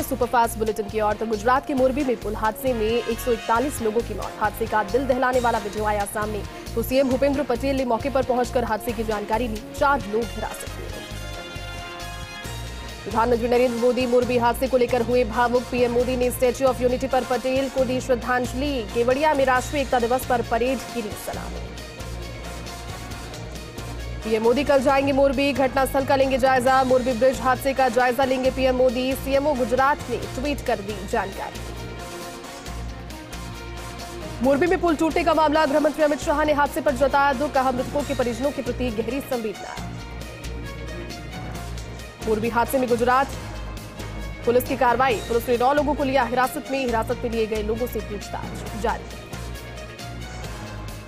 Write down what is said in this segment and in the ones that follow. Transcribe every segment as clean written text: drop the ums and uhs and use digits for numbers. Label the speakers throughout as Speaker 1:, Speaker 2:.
Speaker 1: Superfast bulletin की ओर तो गुजरात के मोरबी में पुल हादसे में 141 लोगों की मौत। हादसे का दिल दहलाने वाला वीडियो आया सामने तो सीएम भूपेंद्र पटेल ने मौके पर पहुंचकर हादसे की जानकारी ली। 4 लोग हिरासत में। प्रधानमंत्री नरेंद्र मोदी मोरबी हादसे को लेकर हुए भावुक। पीएम मोदी ने स्टैच्यू ऑफ यूनिटी पर पटेल को दी श्रद्धांजलि। केवड़िया में राष्ट्रीय एकता दिवस पर परेड की ली सलामी। पीएम मोदी कल जाएंगे मोरबी, घटनास्थल का लेंगे जायजा। मोरबी ब्रिज हादसे का जायजा लेंगे पीएम मोदी। सीएमओ गुजरात ने ट्वीट कर दी जानकारी। मोरबी में पुल टूटने का मामला, गृह मंत्री अमित शाह ने हादसे पर जताया दुख। कहा मृतकों के परिजनों के प्रति गहरी संवेदना। मोरबी हादसे में गुजरात पुलिस की कार्रवाई। पुलिस ने 9 लोगों को लिया हिरासत में। हिरासत में लिए गए लोगों से पूछताछ जारी।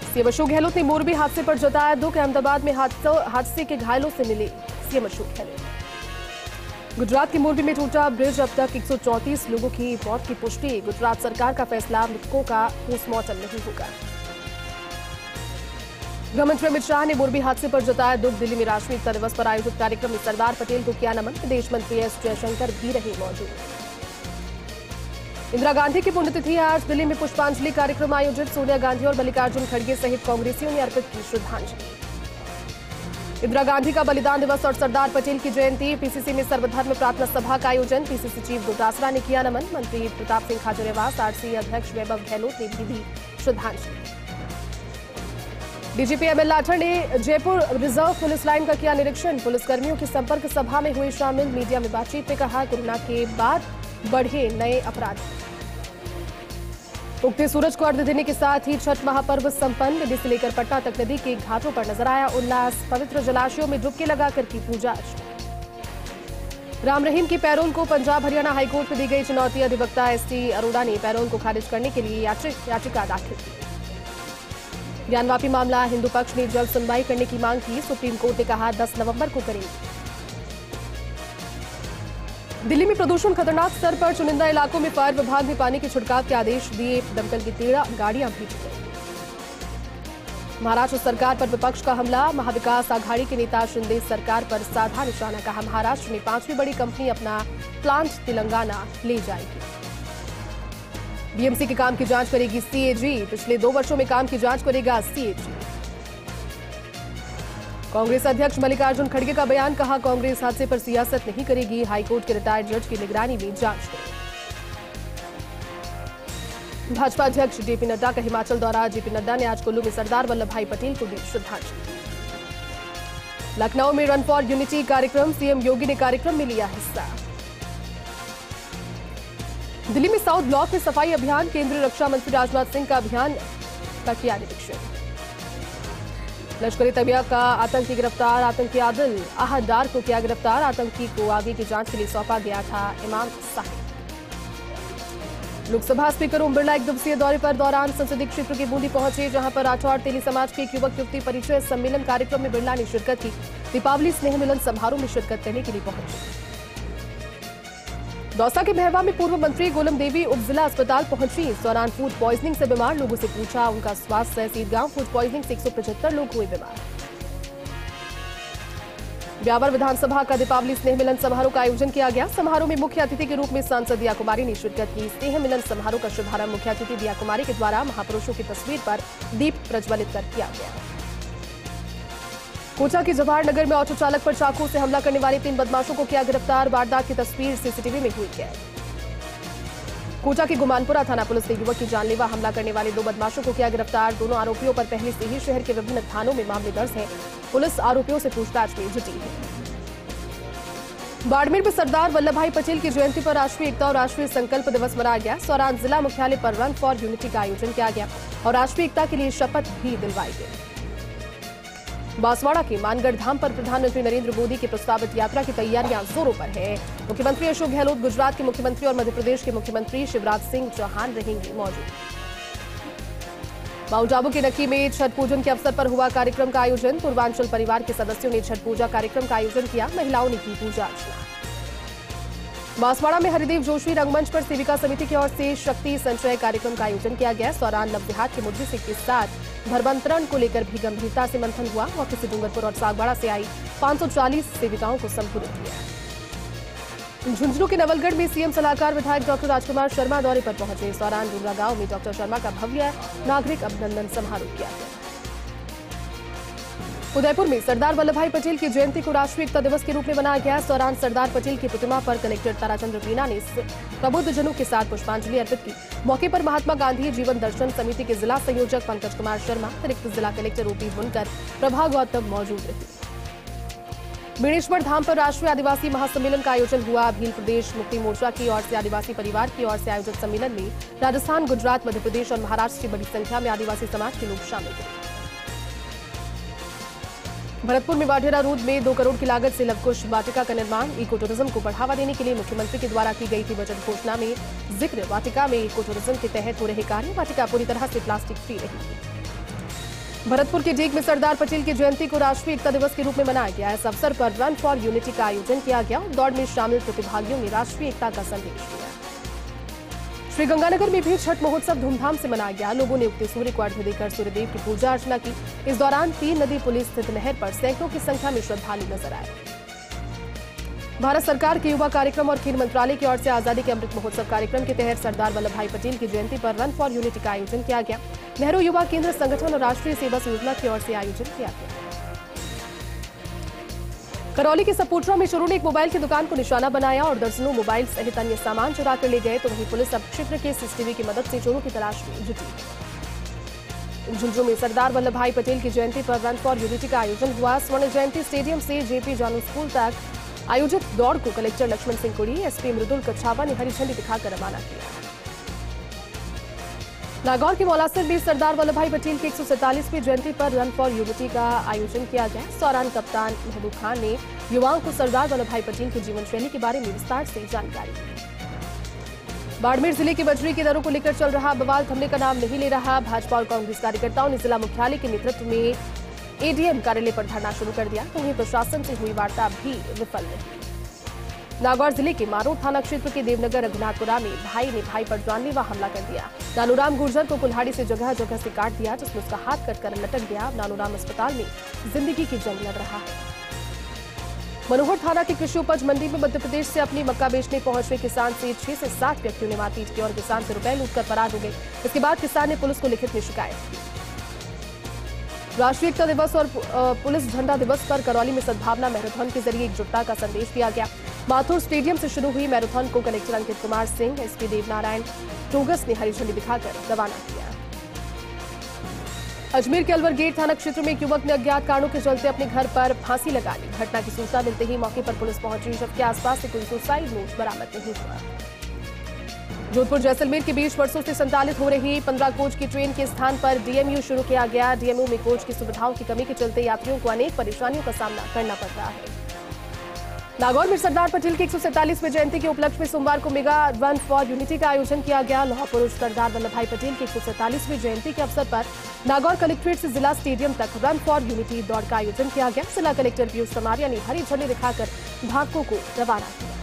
Speaker 1: सीएम अशोक गहलोत ने मोरबी हादसे पर जताया दुख। अहमदाबाद में हादसे के घायलों से मिले सीएम अशोक गहलोत। गुजरात के मोरबी में टूटा ब्रिज, अब तक 134 लोगों की मौत की पुष्टि। गुजरात सरकार का फैसला, मृतकों का पोस्टमार्टम नहीं होगा। गृह मंत्री अमित शाह ने मोरबी हादसे पर जताया दुख। दिल्ली में राष्ट्रीय एकता दिवस पर आयोजित कार्यक्रम में सरदार पटेल को किया नमन। विदेश मंत्री एस जयशंकर भी रहे मौजूद। इंदिरा गांधी की पुण्यतिथि है आज। दिल्ली में पुष्पांजलि कार्यक्रम आयोजित। सोनिया गांधी और मल्लिकार्जुन खड़गे सहित कांग्रेसियों ने अर्पित की श्रद्धांजलि। इंदिरा गांधी का बलिदान दिवस और सरदार पटेल की जयंती। पीसीसी में सर्वधर्म प्रार्थना सभा का आयोजन। पीसीसी चीफ डोटासरा ने किया नमन। मंत्री प्रताप सिंह खाचरियावास, आरसीए अध्यक्ष वैभव गहलोत ने भी दी श्रद्धांजलि। डीजीपी एमएल लाठर ने जयपुर रिजर्व पुलिस लाइन का किया निरीक्षण। पुलिसकर्मियों की संपर्क सभा में हुए शामिल। मीडिया में बातचीत में कहा कोरोना के बाद बढ़े नए अपराध। उगते सूरज को अर्घ्य देने के साथ ही छठ महापर्व संपन्न। दिल्ली से लेकर पटना तक नदी के घाटों पर नजर आया उल्लास। पवित्र जलाशयों में डुबकी लगाकर की पूजा अर्चना। राम रहीम की पैरोल को पंजाब हरियाणा हाईकोर्ट में दी गई चुनौती। अधिवक्ता एसटी अरोड़ा ने पैरोल को खारिज करने के लिए याचिका दाखिल की। ज्ञानवापी मामला, हिंदू पक्ष ने जल्द सुनवाई करने की मांग की। सुप्रीम कोर्ट ने कहा 10 नवंबर को करेंगे। दिल्ली में प्रदूषण खतरनाक स्तर पर। चुनिंदा इलाकों में फायर विभाग ने पानी के छिड़काव के आदेश दिए। दमकल की 13 गाड़ियां भेजी गई। महाराष्ट्र सरकार पर विपक्ष का हमला। महाविकास आघाड़ी के नेता शिंदे सरकार पर साधा निशाना। कहा महाराष्ट्र में 5वीं बड़ी कंपनी अपना प्लांट तेलंगाना ले जाएगी। बीएमसी के काम की जांच करेगी सीएजी। पिछले 2 वर्षों में काम की जांच करेगा सीएजी। कांग्रेस अध्यक्ष मल्लिकार्जुन खड़गे का बयान। कहा कांग्रेस हादसे पर सियासत नहीं करेगी। हाईकोर्ट के रिटायर्ड जज की निगरानी में जांच करेगी। भाजपा अध्यक्ष जेपी नड्डा का हिमाचल दौरा। जेपी नड्डा ने आज कुल्लू में सरदार वल्लभ भाई पटेल को दी श्रद्धांजलि। लखनऊ में रन फॉर यूनिटी कार्यक्रम। सीएम योगी ने कार्यक्रम में लिया हिस्सा। दिल्ली में साउथ ब्लॉक में सफाई अभियान। केंद्रीय रक्षा मंत्री राजनाथ सिंह का अभियान का किया निरीक्षण। लश्कर-ए तैयबा का आतंकी गिरफ्तार। आतंकी आदिल अहद डार को किया गिरफ्तार। आतंकी को आगे की जांच के लिए सौंपा गया था इमाम साहिब। लोकसभा स्पीकर ओम बिरला 1 दिवसीय दौरे पर दौरान संसदीय क्षेत्र की बूंदी पहुंचे, जहां पर राठौड़ तेली समाज के एक युवक युवती परिचय सम्मेलन कार्यक्रम में बिरला ने शिरकत की। दीपावली स्नेह मिलन समारोह में शिरकत करने के लिए पहुंचे। दौसा के महवा में पूर्व मंत्री गोलम देवी उप जिला अस्पताल पहुंची। इस दौरान फूड पॉइजनिंग से बीमार लोगों से पूछा उनका स्वास्थ्य। सीधगांव फूड पॉइजनिंग से 175 लोग हुए बीमार। ब्यावर विधानसभा का दीपावली स्नेह मिलन समारोह का आयोजन किया गया। समारोह में मुख्य अतिथि के रूप में सांसद दिया कुमारी ने शिरकत की। स्नेह मिलन समारोह का शुभारंभ मुख्य अतिथि दिया कुमारी के द्वारा महापुरुषों की तस्वीर पर दीप प्रज्वलित कर किया गया। कोटा के जवाहर नगर में ऑटो चालक पर चाकू से हमला करने वाले 3 बदमाशों को किया गिरफ्तार। वारदात की तस्वीर सीसीटीवी में हुई कैद। कोटा के गुमानपुरा थाना पुलिस ने युवक की जानलेवा हमला करने वाले 2 बदमाशों को किया गिरफ्तार। दोनों आरोपियों पर पहले से ही शहर के विभिन्न थानों में मामले दर्ज हैं। पुलिस आरोपियों से पूछताछ में जुटी है। बाड़मेर में सरदार वल्लभ भाई पटेल की जयंती पर राष्ट्रीय एकता और राष्ट्रीय संकल्प दिवस मनाया गया। इस दौरान जिला मुख्यालय पर रन फॉर यूनिटी का आयोजन किया गया और राष्ट्रीय एकता के लिए शपथ भी दिलवाई गई। बांसवाड़ा के मानगढ़ धाम पर प्रधानमंत्री नरेंद्र मोदी की प्रस्तावित यात्रा की तैयारियां जोरों पर है। मुख्यमंत्री अशोक गहलोत, गुजरात के मुख्यमंत्री और मध्य प्रदेश के मुख्यमंत्री शिवराज सिंह चौहान रहेंगे मौजूद। माउंट आबू के नक्की में छठ पूजन के अवसर पर हुआ कार्यक्रम का आयोजन। पूर्वांचल परिवार के सदस्यों ने छठ पूजा कार्यक्रम का आयोजन किया। महिलाओं ने की पूजा अर्चना। बांसवाड़ा में हरिदेव जोशी रंगमंच पर सेविका समिति की ओर से शक्ति संचय कार्यक्रम का आयोजन किया गया। इस दौरान नवदेहात के मुद्दे से के साथ धर्मांतरण को लेकर भी गंभीरता से मंथन हुआ। मौके से डूंगरपुर और सागवाड़ा से आई 540 सेविकाओं को संबोधित किया। झुंझुनू के नवलगढ़ में सीएम सलाहकार विधायक डॉक्टर राजकुमार शर्मा दौरे पर पहुंचे। इस दौरान डूंगरा गांव में डॉक्टर शर्मा का भव्य नागरिक अभिनंदन समारोह किया गया। उदयपुर में सरदार वल्लभ भाई पटेल की जयंती को राष्ट्रीय एकता दिवस के रूप में मनाया गया। इस दौरान सरदार पटेल की प्रतिमा पर कलेक्टर ताराचंद्र मीणा ने प्रबुद्धजनों के साथ पुष्पांजलि अर्पित की। मौके पर महात्मा गांधी जीवन दर्शन समिति के जिला संयोजक पंकज कुमार शर्मा, अतिरिक्त जिला कलेक्टर ओपी बुनकर, प्रभा गौतम मौजूद रहे। बेणेश्वर धाम पर राष्ट्रीय आदिवासी महासम्मेलन का आयोजन हुआ। भील प्रदेश मुक्ति मोर्चा की ओर से आदिवासी परिवार की ओर से आयोजित सम्मेलन में राजस्थान, गुजरात, मध्य प्रदेश और महाराष्ट्र की बड़ी संख्या में आदिवासी समाज के लोग शामिल हुए। भरतपुर में वाढेरा रोड में 2 करोड़ की लागत से लवकुश वाटिका का निर्माण। इको टूरिज्म को बढ़ावा देने के लिए मुख्यमंत्री के द्वारा की गई थी बजट घोषणा में जिक्र। वाटिका में इको टूरिज्म के तहत हो रहे कार्य। वाटिका पूरी तरह से प्लास्टिक फ्री रहेगी। भरतपुर के डेग में सरदार पटेल की जयंती को राष्ट्रीय एकता दिवस के रूप में मनाया गया। इस अवसर पर रन फॉर यूनिटी का आयोजन किया गया। दौड़ में शामिल प्रतिभागियों ने राष्ट्रीय एकता का संदेश दिया। श्रीगंगानगर में भी छठ महोत्सव धूमधाम से मनाया गया। लोगों ने उगते सूर्य को अर्घ्य देकर सूर्यदेव की पूजा अर्चना की। इस दौरान 3 नदी पुलिस स्थित नहर पर सैकड़ों की संख्या में श्रद्धालु नजर आए। भारत सरकार के युवा कार्यक्रम और खेल मंत्रालय की ओर से आजादी के अमृत महोत्सव कार्यक्रम के तहत सरदार वल्लभ भाई पटेल की जयंती पर रन फॉर यूनिटी का आयोजन किया गया। नेहरू युवा केंद्र संगठन और राष्ट्रीय सेवा योजना की ओर से आयोजन किया गया। करौली के सपोटरा में चोरों ने एक मोबाइल की दुकान को निशाना बनाया और दर्जनों मोबाइल सहित अन्य सामान चुरा कर ले गए। तो वहीं पुलिस अब क्षेत्र के सीसीटीवी की मदद से चोरों की तलाश में जुटी है। झुंझुनू में सरदार वल्लभ भाई पटेल की जयंती पर रन फॉर यूनिटी का आयोजन हुआ। स्वर्ण जयंती स्टेडियम से जेपी जानू स्कूल तक आयोजित दौड़ को कलेक्टर लक्ष्मण सिंह कुड़ी, एसपी मृदुल कच्छावा ने हरी झंडी दिखाकर रवाना किया। नागौर के मौलासर में सरदार वल्लभ भाई पटेल की 147वीं जयंती पर रन फॉर यूनिटी का आयोजन किया गया। इस दौरान कप्तान महबूब खान ने युवाओं को सरदार वल्लभ भाई पटेल की जीवन शैली के बारे में विस्तार से जानकारी दी। बाड़मेर जिले के बजरी की दरों को लेकर चल रहा बवाल थमने का नाम नहीं ले रहा। भाजपा और कांग्रेस कार्यकर्ताओं ने जिला मुख्यालय के नेतृत्व में एडीएम कार्यालय पर धरना शुरू कर दिया। तो वहीं प्रशासन से हुई वार्ता भी विफल रही। नागौर जिले के मारोड थाना क्षेत्र के देवनगर रघुनाथपुरा में भाई ने भाई पर जानलेवा हमला कर दिया। नानूराम गुर्जर को कुल्हाड़ी से जगह जगह से काट दिया, जिसमें उसका हाथ कटकर लटक गया। नानूराम अस्पताल में जिंदगी की जंग लड़ रहा है। मनोहर थाना के कृषि उपज मंडी में मध्य प्रदेश से अपनी मक्का बेचने पहुंचे किसान से 6 से 7 व्यक्तियों ने मारपीट की और किसान से रुपए लूटकर फरार हो गए। इसके बाद किसान ने पुलिस को लिखित में शिकायत की। राष्ट्रीय एकता दिवस और पुलिस झंडा दिवस पर करौली में सद्भावना मैराथन के जरिए एकजुटता का संदेश दिया गया। माथुर स्टेडियम से शुरू हुई मैराथन को कलेक्टर अंकित कुमार सिंह, एसपी देवनारायण टोगस ने हरी झंडी दिखाकर रवाना किया। अजमेर के अलवर गेट थाना क्षेत्र में एक युवक ने अज्ञात कारणों के चलते अपने घर पर फांसी लगा ली। घटना की सूचना मिलते ही मौके पर पुलिस पहुंची, जबकि आसपास से कोई सुसाइड नोट बरामद नहीं हुआ। जोधपुर जैसलमेर के बीच वर्षों से संचालित हो रही 15 कोच की ट्रेन के स्थान पर डीएमयू शुरू किया गया। डीएमयू में कोच की सुविधाओं की कमी के चलते यात्रियों को अनेक परेशानियों का सामना करना पड़ रहा है। नागौर में सरदार पटेल की 147वीं जयंती के उपलक्ष्य में सोमवार को मेगा रन फॉर यूनिटी का आयोजन किया गया। लौह पुरुष सरदार वल्लभ भाई पटेल की 147वीं जयंती के अवसर पर नागौर कलेक्ट्रेट से जिला स्टेडियम तक रन फॉर यूनिटी दौड़ का आयोजन किया गया। जिला कलेक्टर पीयूष समारिया ने हरी झंडी दिखाकर भागकों को रवाना किया।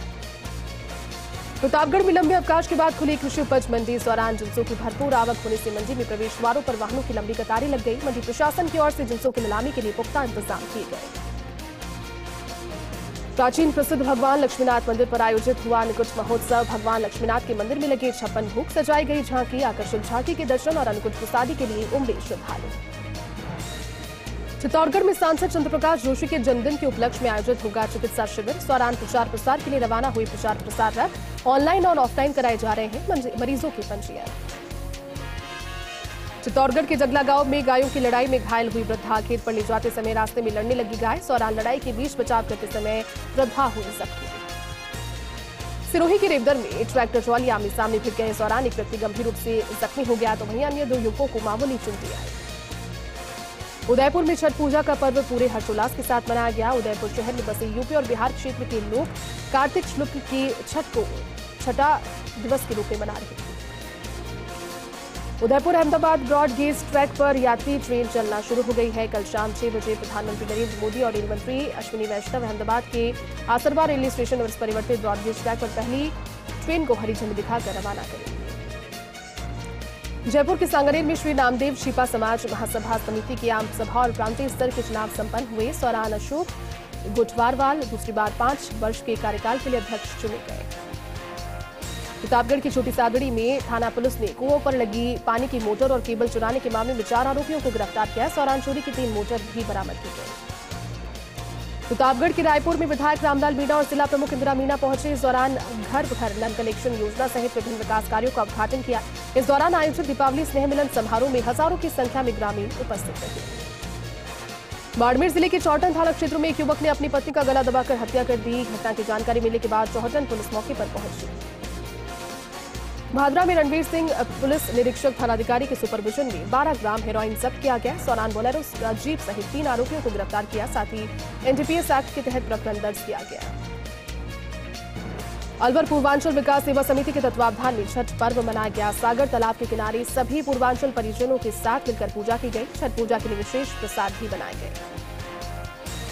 Speaker 1: प्रतापगढ़ में लंबे अवकाश के बाद खुली कृषि उपज मंडी। इस दौरान जिंसों की भरपूर आवक होने से मंडी में प्रवेश द्वारों पर वाहनों की लंबी कतारें लग गई। मंडी प्रशासन की ओर से जिंसों की नीलामी के लिए पुख्ता इंतजाम किए गए। प्राचीन प्रसिद्ध भगवान लक्ष्मीनाथ मंदिर पर आयोजित हुआ अन्नकूट महोत्सव। भगवान लक्ष्मीनाथ के मंदिर में लगे 56 भोग, सजाई गई झांकी, आकर्षक झांकी के दर्शन और अन्नकूट प्रसादी के लिए उमड़े श्रद्धालु। चित्तौड़गढ़ में सांसद चंद्रप्रकाश जोशी के जन्मदिन के उपलक्ष्य में आयोजित होगा चिकित्सा शिविर। इस दौरान प्रचार प्रसार के लिए रवाना हुई प्रचार प्रसार रथ ऑनलाइन और ऑफलाइन कराए जा रहे हैं मरीजों के पंजीयन। चित्तौड़गढ़ के जगला गांव में गायों की लड़ाई में घायल हुई वृद्धा, खेत पर ले जाते समय रास्ते में लड़ने लगी गाय। इस दौरान लड़ाई के बीच बचाव करते समय वृद्धा हुई जख्मी। सिरोही के रेवदर में ट्रैक्टर ट्रॉली आमने सामने भिड़ गए। इस दौरान एक व्यक्ति गंभीर रूप से जख्मी हो गया, तो वहीं अन्य 2 युवकों को मामूली चोटें आई। उदयपुर में छठ पूजा का पर्व पूरे हर्षोल्लास के साथ मनाया गया। उदयपुर शहर में बसे यूपी और बिहार क्षेत्र के लोग कार्तिक शुक्ल की छठ को छठा दिवस के रूप में मना रहे हैं। Udaipur Ahmedabad broad gauge track पर यात्री ट्रेन चलना शुरू हो गई है। कल शाम 6 बजे प्रधानमंत्री नरेंद्र मोदी और रेल मंत्री अश्विनी वैष्णव अहमदाबाद के आसरवा रेलवे स्टेशन और इस परिवर्तित ब्रॉड गेज ट्रैक पर पहली ट्रेन को हरी झंडी दिखाकर रवाना करेंगे। जयपुर के सांगनेर में श्री नामदेव शिपा समाज महासभा समिति की आम सभा और प्रांतीय स्तर के चुनाव संपन्न हुए। इस दौरान अशोक गुठवारवाल दूसरी बार 5 वर्ष के कार्यकाल के लिए अध्यक्ष चुने गए। प्रतापगढ़ की छोटी सादड़ी में थाना पुलिस ने कुओं पर लगी पानी की मोटर और केबल चुराने के मामले में 4 आरोपियों को गिरफ्तार किया। इस दौरान चोरी की 3 मोटर भी बरामद की गई। प्रतापगढ़ के रायपुर में विधायक रामलाल मीणा और जिला प्रमुख इंदिरा मीणा पहुंचे। इस दौरान घर घर नल कलेक्शन योजना सहित विभिन्न विकास कार्यों का उद्घाटन किया। इस दौरान आयोजित दीपावली स्नेह मिलन समारोह में हजारों की संख्या में ग्रामीण उपस्थित रहे। बाड़मेर जिले के चौहटन थाना क्षेत्र में एक युवक ने अपनी पत्नी का गला दबाकर हत्या कर दी। घटना की जानकारी मिलने के बाद चौहटन पुलिस मौके पर पहुंची। भादरा में रणवीर सिंह पुलिस निरीक्षक थानाधिकारी के सुपरविजन में 12 ग्राम हेरोइन जब्त किया गया। इस दौरान बोलेरो जीप सहित 3 आरोपियों को गिरफ्तार किया। साथ ही एनडीपीएस एक्ट के तहत प्रकरण दर्ज किया गया। अलवर पूर्वांचल विकास सेवा समिति के तत्वावधान में छठ पर्व मनाया गया। सागर तालाब के किनारे सभी पूर्वांचल परिजनों के साथ मिलकर पूजा की गई। छठ पूजा के लिए विशेष प्रसाद भी बनाए गए।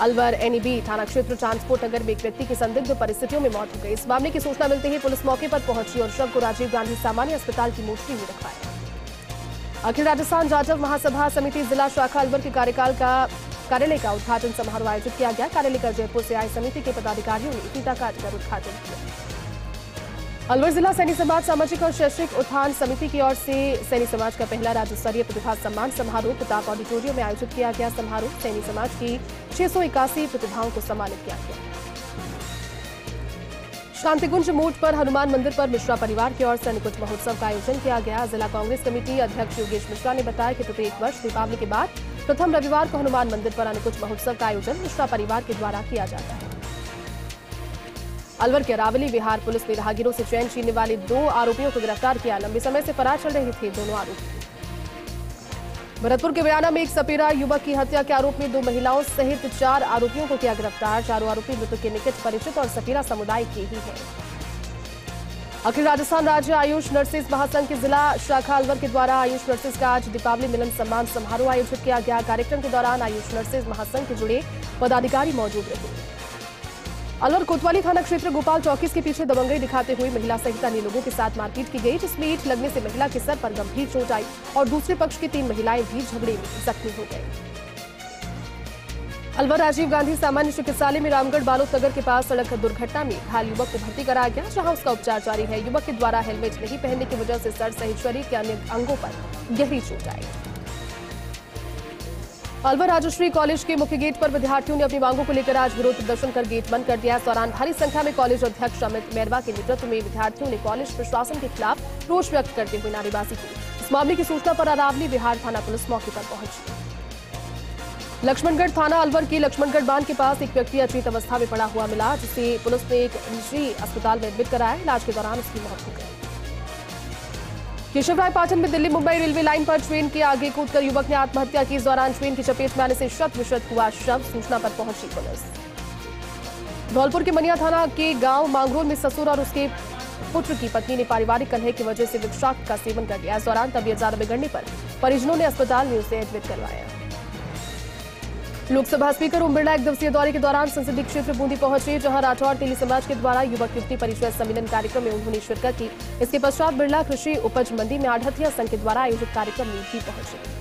Speaker 1: अलवर एनईबी थाना क्षेत्र ट्रांसपोर्ट नगर में एक व्यक्ति की संदिग्ध परिस्थितियों में मौत हो गई। इस मामले की सूचना मिलते ही पुलिस मौके पर पहुंची और शव को राजीव गांधी सामान्य अस्पताल की मोर्चरी में रखवाया। अखिल राजस्थान जाटव महासभा समिति जिला शाखा अलवर के कार्यालय का उद्घाटन समारोह आयोजित किया गया। कार्यालय का जयपुर से आए समिति के पदाधिकारियों ने फीता काटकर उद्घाटन किया। अलवर जिला सैनी समाज सामाजिक और शैक्षिक उत्थान समिति की ओर से सैनी समाज का पहला राज्य स्तरीय प्रतिभा सम्मान समारोह प्रताप ऑडिटोरियम में आयोजित किया गया। समारोह सैनी समाज की 681 प्रतिभाओं को सम्मानित किया गया। शांतिकुंज मोड़ पर हनुमान मंदिर पर मिश्रा परिवार की ओर से अन्नकूट महोत्सव का आयोजन किया गया। जिला कांग्रेस कमेटी अध्यक्ष योगेश मिश्रा ने बताया कि प्रत्येक वर्ष दीपावली के बाद प्रथम रविवार को हनुमान मंदिर पर अन्नकूट महोत्सव का आयोजन मिश्रा परिवार के द्वारा किया जाता है। अलवर के अरावली विहार पुलिस ने राहगीरों से चैन छीनने वाले 2 आरोपियों को गिरफ्तार किया। लंबे समय से फरार चल रहे थे दोनों आरोपी। भरतपुर के बयाना में एक सपेरा युवक की हत्या के आरोप में 2 महिलाओं सहित 4 आरोपियों को किया गिरफ्तार। चारों आरोपी मृतक के निकट परिचित और सपेरा समुदाय के ही हैं। अखिल राजस्थान राज्य आयुष नर्सेज महासंघ की जिला शाखा अलवर के द्वारा आयुष नर्सेज का आज दीपावली मिलन सम्मान समारोह आयोजित किया गया। कार्यक्रम के दौरान आयुष नर्सेज महासंघ के जुड़े पदाधिकारी मौजूद रहे। अलवर कोतवाली थाना क्षेत्र गोपाल चौकीस के पीछे दबंगई दिखाते हुए महिला सहित अन्य लोगों के साथ मारपीट की गई, जिसमें ईंट लगने से महिला के सर पर गंभीर चोट आई और दूसरे पक्ष की 3 महिलाएं भी झगड़े में जख्मी हो गई। अलवर राजीव गांधी सामान्य चिकित्सालय में रामगढ़ बालोद नगर के पास सड़क दुर्घटना में घायल युवक को भर्ती कराया गया, जहां उसका उपचार जारी है। युवक के द्वारा हेलमेट नहीं पहनने की वजह से सर सहित शरीर के अन्य अंगों पर गहरी चोट आई। अलवर राजश्री कॉलेज के मुख्य गेट पर विद्यार्थियों ने अपनी मांगों को लेकर आज विरोध प्रदर्शन कर गेट बंद कर दिया। इस दौरान भारी संख्या में कॉलेज अध्यक्ष अमित मैरवा के नेतृत्व में विद्यार्थियों ने कॉलेज प्रशासन के खिलाफ रोष व्यक्त करते हुए नारेबाजी की। इस मामले की सूचना पर अरावली विहार थाना पुलिस मौके पर पहुंची। लक्ष्मणगढ़ थाना अलवर के लक्ष्मणगढ़ बांध के पास एक व्यक्ति अचेत अवस्था में पड़ा हुआ मिला, जिसे पुलिस ने एक निजी अस्पताल में एडमिट कराया। इलाज के दौरान उसकी मौत हो गई। केशवराय पाटन में दिल्ली मुंबई रेलवे लाइन पर ट्रेन के आगे कूदकर युवक ने आत्महत्या की। इस दौरान ट्रेन की चपेट में आने से शत विशत हुआ शव। सूचना पर पहुंची पुलिस। धौलपुर के मनिया थाना के गांव मांगरोल में ससुर और उसके पुत्र की पत्नी ने पारिवारिक कलह की वजह से विषाक्त का सेवन कर लिया। इस दौरान तबीयत ज्यादा बिगड़ने पर परिजनों ने अस्पताल में उसे एडमिट करवाया। लोकसभा स्पीकर ओम बिरला 1 दिवसीय दौरे के दौरान संसदीय क्षेत्र बूंदी पहुंचे, जहां राठौर तेली समाज के द्वारा युवक युवती परिचय सम्मेलन कार्यक्रम में उन्होंने शिरकत की। इसके पश्चात बिरला कृषि उपज मंडी में आढ़तिया संघ के द्वारा आयोजित कार्यक्रम में भी पहुंचे।